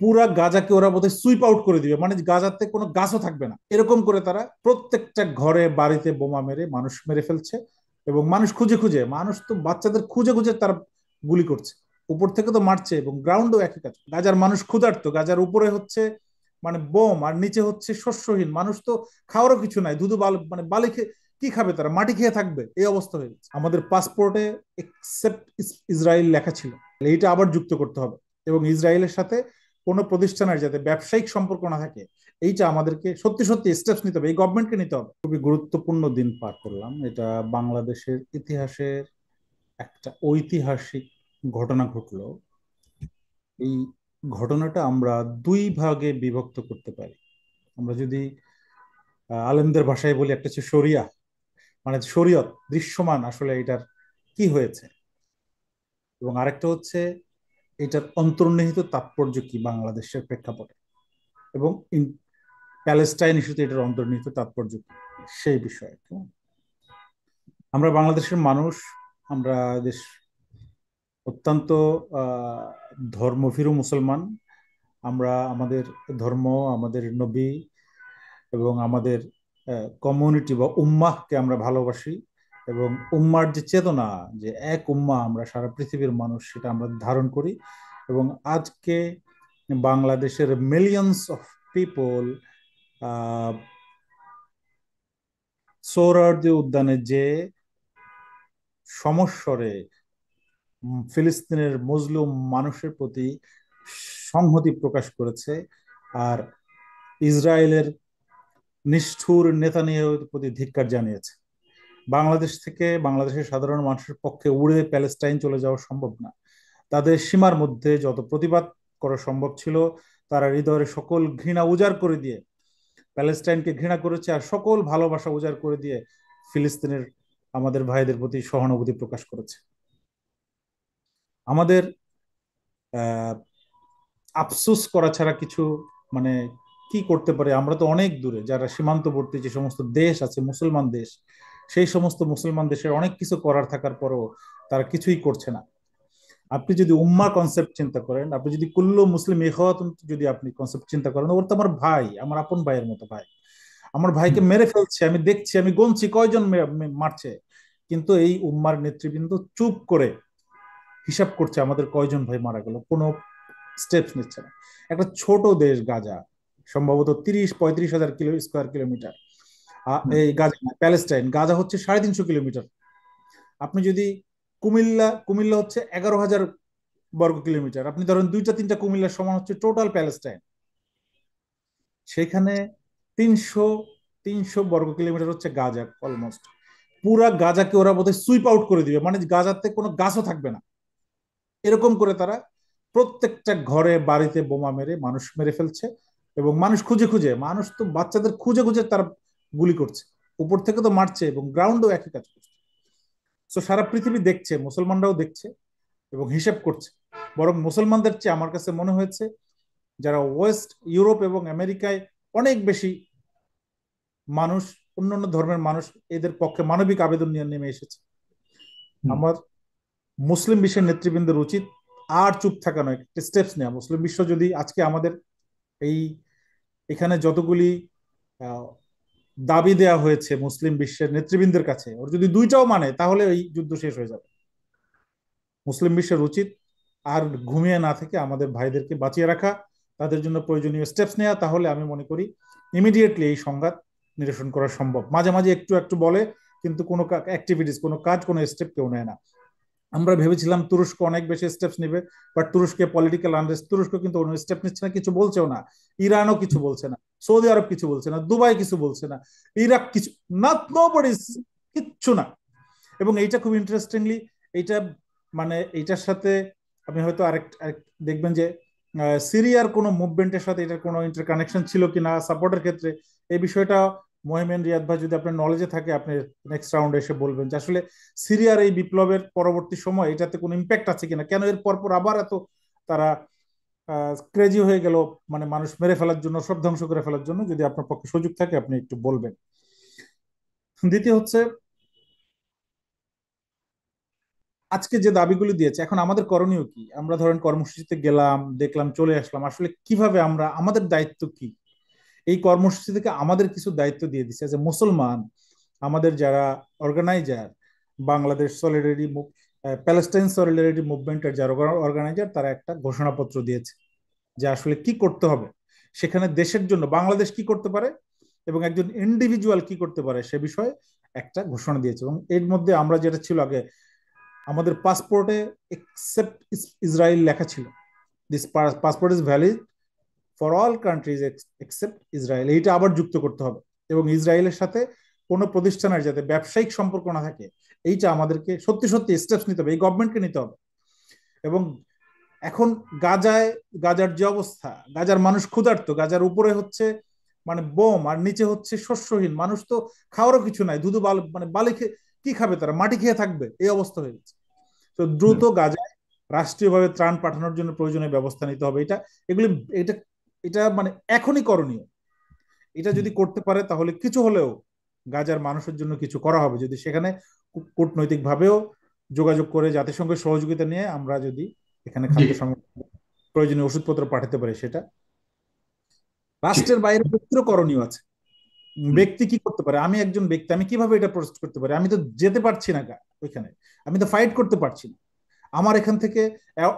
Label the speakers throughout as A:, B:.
A: পুরা গাজাকে ওরা বোধহয় সুইপ আউট করে দিবে, মানে গাজাতে কোনো গাছও থাকবে না, এরকম করে তারা প্রত্যেকটা ঘরে বাড়িতে বোমা মেরে মানুষ মেরে ফেলছে। এবং মানুষ খুঁজে খুঁজে, মানুষ তো বাচ্চাদের খুঁজে খুঁজে তারা গুলি করছে, উপর থেকে তো মারছে, এবং গ্রাউন্ডও একই কাজ। গাজার মানুষ ক্ষুধার্ত, গাজার উপরে হচ্ছে মানে বোম, আর নিচে হচ্ছে শস্যহীন মানুষ, তো খাওয়ারও কিছু নাই, ধুধু বালু, মানে বালি খেয়ে কি খাবে তারা, মাটি খেয়ে থাকবে, এই অবস্থা হয়ে গেছে। আমাদের পাসপোর্টে এক্সেপ্ট ইসরায়েল লেখা ছিল, এইটা আবার যুক্ত করতে হবে। এবং ইসরায়েলের সাথে কোনো প্রতিষ্ঠানের যাতে ব্যবসায়িক সম্পর্ক না থাকে, এইটা আমাদেরকে সত্যি সত্যি স্টেপস নিতে হবে, এই গভর্নমেন্টকে নিতে হবে। খুবই গুরুত্বপূর্ণ দিন পার করলাম, এটা বাংলাদেশের ইতিহাসের একটা ঐতিহাসিক ঘটনা ঘটলো। এই ঘটনাটা আমরা দুই ভাগে বিভক্ত করতে পারি। আমরা যদি আলেমদের ভাষায় বলি, একটা হচ্ছে শরিয়া, মানে শরীয়ত দৃশ্যমান আসলে এটার কি হয়েছে, এবং আরেকটা হচ্ছে এটার অন্তর্নিহিত তাৎপর্য কি বাংলাদেশের প্রেক্ষাপটে, এবং প্যালেস্টাইন ইস্যুতে এটার অন্তর্নিহিত তাৎপর্য কি, সেই বিষয়ে। আমরা বাংলাদেশের মানুষ, আমরা দেশ অত্যন্ত আহ ধর্মভীরু মুসলমান। আমরা আমাদের ধর্ম, আমাদের নবী এবং আমাদের কমিউনিটি বা উম্মাহকে আমরা ভালোবাসি। এবং উম্মার যে চেতনা, যে এক উম্মা আমরা সারা পৃথিবীর মানুষ, সেটা আমরা ধারণ করি। এবং আজকে বাংলাদেশের মিলিয়ন্স অফ পিপল সোহরাওয়ার্দী উদ্যানে যে সমস্বরে ফিলিস্তিনের মজলুম মানুষের প্রতি সংহতি প্রকাশ করেছে, আর ইসরায়েলের নিষ্ঠুর নেতানিয়াহুর প্রতি ধিক্কার জানিয়েছে। বাংলাদেশ থেকে, বাংলাদেশের সাধারণ মানুষের পক্ষে উড়ে প্যালেস্টাইন চলে যাওয়া সম্ভব না। তাদের সীমার মধ্যে যত প্রতিবাদ করা সম্ভব ছিল, তারা হৃদয়ের সকল ঘৃণা উজাড় করে দিয়ে প্যালেস্টাইনকে ঘৃণা করেছে, আর সকল ভালোবাসা উজাড় করে দিয়ে ফিলিস্তিনের আমাদের ভাইদের প্রতি সহানুভূতি প্রকাশ করেছে। আমাদের আহ আফসোস করা ছাড়া কিছু, মানে কি করতে পারে, আমরা তো অনেক দূরে, যারা সীমান্তবর্তী যে সমস্ত দেশ আছে মুসলমান দেশ, সেই সমস্ত মুসলমান দেশের অনেক কিছু করার থাকার পরও তারা কিছুই করছে না। আপনি যদি উম্মা কনসেপ্ট চিন্তা করেন, আপনি যদি কুল্লু মুসলিম ইখওয়াতুন যদি আপনি কনসেপ্ট চিন্তা করেন, ওর তো আমার ভাই, আমার আপন ভাইয়ের মতো ভাই। আমার ভাইকে মেরে ফেলছে, আমি দেখছি, আমি গুনছি কয়জন মারছে, কিন্তু এই উম্মার নেতৃবৃন্দ চুপ করে হিসাব করছে আমাদের কয়জন ভাই মারা গেল, কোনো স্টেপস নিচ্ছে না। একটা ছোট দেশ গাজা, সম্ভবত 30-35 হাজার স্কোয়ার কিলোমিটার। এই গাজা না, প্যালেস্টাইন, গাজা হচ্ছে 350 কিলোমিটার। আপনি যদি কুমিল্লা, কুমিল্লা হচ্ছে 11,000 বর্গ কিলোমিটার, আপনি ধরেন দুইটা তিনটা কুমিল্লার সমান হচ্ছে টোটাল প্যালেস্টাইন। সেখানে তিনশো 300 বর্গ কিলোমিটার হচ্ছে গাজা অলমোস্ট। পুরা গাজাকে ওরা বোধহয় সুইপ আউট করে দিবে, মানে গাজাতে কোনো গাছও থাকবে না, এরকম করে তারা প্রত্যেকটা ঘরে বাড়িতে বোমা মেরে মানুষ মেরে ফেলছে। এবং মানুষ খুঁজে খুঁজে, মানুষ তো বাচ্চাদের খুঁজে খুঁজে তারা গুলি করছে, উপর থেকে তো মারছে, এবং গ্রাউন্ডও একই কাজ করছে। তো সারা পৃথিবী দেখছে, মুসলমানরাও দেখছে এবং হিসেব করছে। বরং মুসলমানদের চেয়ে আমার কাছে মনে হয়েছে যারা ওয়েস্ট ইউরোপ এবং আমেরিকায় অনেক বেশি মানুষ, অন্যান্য ধর্মের মানুষ, এদের পক্ষে মানবিক আবেদন নিয়ে নেমে এসেছে। আমার মুসলিম বিশ্বের নেতৃবৃন্দের উচিত আর চুপ থাকা নয়, একটা স্টেপস নেওয়া। মুসলিম বিশ্ব যদি আজকে আমাদের এই এখানে যতগুলি আহ, দাবি দেয়া হয়েছে মুসলিম বিশ্বের নেতৃবৃন্দের কাছে, ওর যদি দুইটাও মানে, তাহলে এই যুদ্ধ শেষ হয়ে যাবে। মুসলিম বিশ্বের উচিত আর ঘুমিয়ে না থেকে আমাদের ভাইদেরকে বাঁচিয়ে রাখা, তাদের জন্য প্রয়োজনীয় স্টেপস নেওয়া। তাহলে আমি মনে করি ইমিডিয়েটলি এই সংঘাত নিরসন করা সম্ভব। মাঝে মাঝে একটু একটু বলে, কিন্তু কোনো অ্যাক্টিভিটিস, কোনো কাজ, কোনো স্টেপ কেউ নেয় না। আমরা ভেবেছিলাম তুরস্ক অনেক বেশি স্টেপস নিবে, বাট তুরস্কে পলিটিক্যাল আনরেস্ট, তুরস্ক কিন্তু কোনো স্টেপ নিচ্ছে না, কিছু বলছেও না। ইরানও কিছু বলছে না, সৌদি আরব কিছু বলছে না, দুবাই কিছু বলছে না, ইরাক কিছু, নট নোবডি, কিচ্ছু না। এবং এইটা খুব ইন্টারেস্টিংলি, এইটা মানে এইটার সাথে আপনি হয়তো আরেক দেখবেন যে সিরিয়ার কোনো মুভমেন্টের সাথে এটার কোনো ইন্টারকানেকশন ছিল কিনা সাপোর্টের ক্ষেত্রে, এই বিষয়টা মোহামেন রিয়াদ ভাই যদি আপনার নলেজে থাকে, আপনি নেক্সট রাউন্ডে এসে বলবেন যে আসলে সিরিয়ার এই বিপ্লবের পরবর্তী সময় এটাতে কোনো ইম্প্যাক্ট আছে কিনা, কেন এর পরপর আবার এত তারা ক্রেজি হয়ে গেল, মানে মানুষ মেরে ফেলার জন্য, সব ধ্বংস করে ফেলার জন্য। যদি আপনার পক্ষে সুযোগ থাকে আপনি একটু বলবেন। দ্বিতীয় হচ্ছে আজকে যে দাবিগুলি দিয়েছে, এখন আমাদের করণীয় কি? আমরা ধরেন কর্মসূচিতে গেলাম, দেখলাম, চলে আসলাম, আসলে কিভাবে আমরা, আমাদের দায়িত্ব কি? এই কর্মসূচি থেকে আমাদের কিছু দায়িত্ব দিয়ে দিচ্ছে যে মুসলমান, আমাদের যারা organiser, Bangladesh solidarity Palestine solidarity মুভমেন্টের যারা অর্গানাইজার, তারা একটা ঘোষণাপত্র দিয়েছে যে আসলে কি করতে হবে, সেখানে দেশের জন্য বাংলাদেশ কি করতে পারে এবং একজন ইন্ডিভিজুয়াল কি করতে পারে সে বিষয়ে একটা ঘোষণা দিয়েছে। এবং এর মধ্যে আমরা যেটা ছিল আগে, আমাদের পাসপোর্টে এক্সেপ্ট ইসরায়েল লেখা ছিল, this passport is valid for all countries except Israel, এইটা আবার যুক্ত করতে হবে। এবং ইসরায়েলের সাথে কোনো প্রতিষ্ঠানের যাতে ব্যবসায়িক সম্পর্ক না থাকে, এইটা আমাদেরকে সত্যি সত্যি স্টেপস নিতে হবে, এই গভর্নমেন্টকে নিতে হবে। এবং এখন গাজায়, গাজার যে অবস্থা, গাজার মানুষ ক্ষুধার্ত, গাজার উপরে হচ্ছে মানে বোম, আর নিচে হচ্ছে শস্যহীন মানুষ, তো খাওয়ারও কিছু নাই, ধুধু মানে বালি খেয়ে কি খাবে তারা, মাটি খেয়ে থাকবে, এই অবস্থা হয়ে গেছে। তো দ্রুত গাজায় রাষ্ট্রীয়ভাবে ত্রাণ পাঠানোর জন্য প্রয়োজনীয় ব্যবস্থা নিতে হবে। এগুলি এটা এটা মানে এখনই করণীয়। এটা যদি করতে পারে তাহলে কিছু হলেও গাজার মানুষের জন্য কিছু করা হবে, যদি সেখানে কূটনৈতিক ভাবেও যোগাযোগ করে জাতিসংঘের সহযোগিতা নিয়ে আমরা যদি এখানে
B: জি
A: খাদ্য প্রয়োজনীয় ওষুধপত্র পাঠাতে পারে, সেটা
B: জি।
A: রাষ্ট্রের বাইরে ক্ষেত্রেও করণীয় আছে।
B: হুম,
A: ব্যক্তি কি করতে পারে, আমি একজন ব্যক্তি, আমি কিভাবে এটা প্রোটেস্ট করতে পারি? আমি তো যেতে পারছি না ওইখানে, আমি তো ফাইট করতে পারছি না। আমার এখান থেকে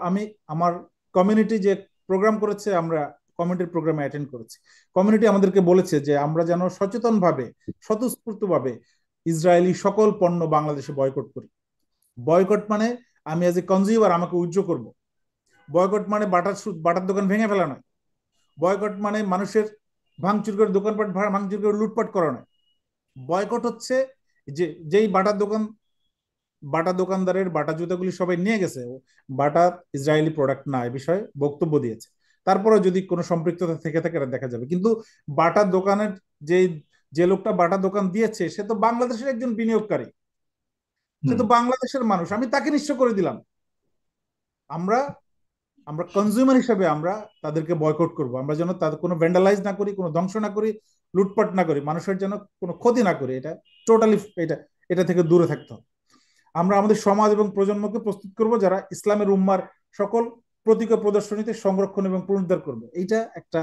A: আমি আমার কমিউনিটি যে প্রোগ্রাম করেছে, আমরা কমিউনিটির প্রোগ্রামে অ্যাটেন্ড করেছি। কমিউনিটি আমাদেরকে বলেছে যে আমরা যেন সচেতন ভাবে, স্বতঃস্ফূর্ত ভাবে ইসরায়েলি সকল পণ্য বাংলাদেশে বয়কট করি। বয়কট মানে আমি এজ এ কনজিউমার আমাকে উইথড্র করব। বয়কট মানে বাটার বাটার দোকান ভেঙে ফেলা নয়। বয়কট মানে মানুষের ভাঙচুর করে দোকানপাট ভাঙচুর করে লুটপাট করা নয়। বয়কট হচ্ছে যে যেই বাটা দোকানদারের বাটা জুতাগুলি সবাই নিয়ে গেছে, বাটা ইসরায়েলি প্রোডাক্ট না, এ বিষয়ে বক্তব্য দিয়েছে। তারপরে যদি কোনো সম্পৃক্ততা থেকে থাকে এটা দেখা যাবে। কিন্তু বাটা দোকানের যে যে লোকটা বাটা দোকান দিয়েছে সে তো বাংলাদেশের একজন বিনিয়োগকারী, সে
B: হুম,
A: তো বাংলাদেশের মানুষ, আমি তাকে নিঃস্ব করে দিলাম। আমরা আমরা কনজিউমার হিসেবে আমরা তাদেরকে বয়কট করব। আমরা যেন তাদের কোনো ভ্যান্ডালাইজ না করি, কোনো ধ্বংস না করি, লুটপাট না করি, মানুষের যেন কোনো ক্ষতি না করি, এটা টোটালি, এটা এটা থেকে দূরে থাকতে হবে। আমরা আমাদের সমাজ এবং প্রজন্মকে প্রস্তুত করব যারা ইসলামের উম্মার সকল প্রতীক ও প্রদর্শনীতে সংরক্ষণ এবং পুনরুদ্ধার করবে। এইটা একটা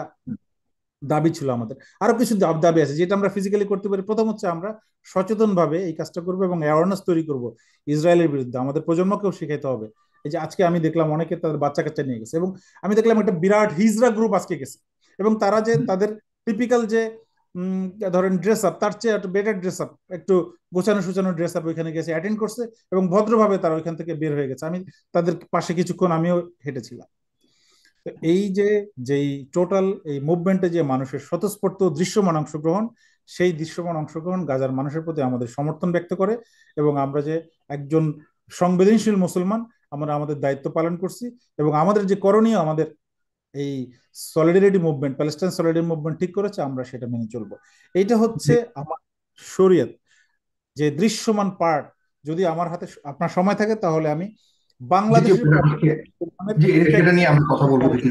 A: দাবি ছিল আমাদের। আরো কিছু দাবি আছে যেটা আমরা ফিজিক্যালি করতে পারি। প্রথম হচ্ছে আমরা সচেতন ভাবে এই কাজটা করবো এবং অ্যাওয়ারনেস তৈরি করব ইসরায়েলের বিরুদ্ধে, আমাদের প্রজন্মকেও শিখাইতে হবে। এই যে আজকে আমি দেখলাম অনেকে তাদের বাচ্চা কাচ্চা নিয়ে গেছে, এবং আমি দেখলাম একটা বিরাট হিজরা গ্রুপ আজকে গেছে, এবং তারা যে
B: হুম,
A: তাদের টিপিক্যাল যে ধরেন ড্রেস আপ, তার চেয়ে একটু বেটার ড্রেস আপ, একটু গোছানো সুছানো ড্রেস আপ ওইখানে গেছে, অ্যাটেন্ড করছে এবং ভদ্রভাবে তারা ওইখান থেকে বের হয়ে গেছে। আমি তাদের পাশে কিছুক্ষণ আমিও হেঁটেছিলাম। তো এই যে যেই টোটাল এই মুভমেন্টে যে মানুষের স্বতঃস্ফূর্ত দৃশ্যমান অংশগ্রহণ, সেই দৃশ্যমান অংশগ্রহণ গাজার মানুষের প্রতি আমাদের সমর্থন ব্যক্ত করে। এবং আমরা যে একজন সংবেদনশীল মুসলমান, আমরা আমাদের দায়িত্ব পালন করছি। এবং আমাদের যে করণীয়, আমাদের এই solidarity movement, Palestine solidarity movement ঠিক করেছে, আমরা সেটা মেনে চলবো। এইটা হচ্ছে
B: জি
A: আমার শরীয়ত যে দৃশ্যমান পার্ট। যদি আমার হাতে আপনার সময় থাকে তাহলে আমি
B: জি জি,
A: বাংলাদেশের
B: জি,
A: কর্মসূচির
B: জি, এটা
A: ইফেক্ট
B: নিয়ে আমরা কথা বলবো দেখি।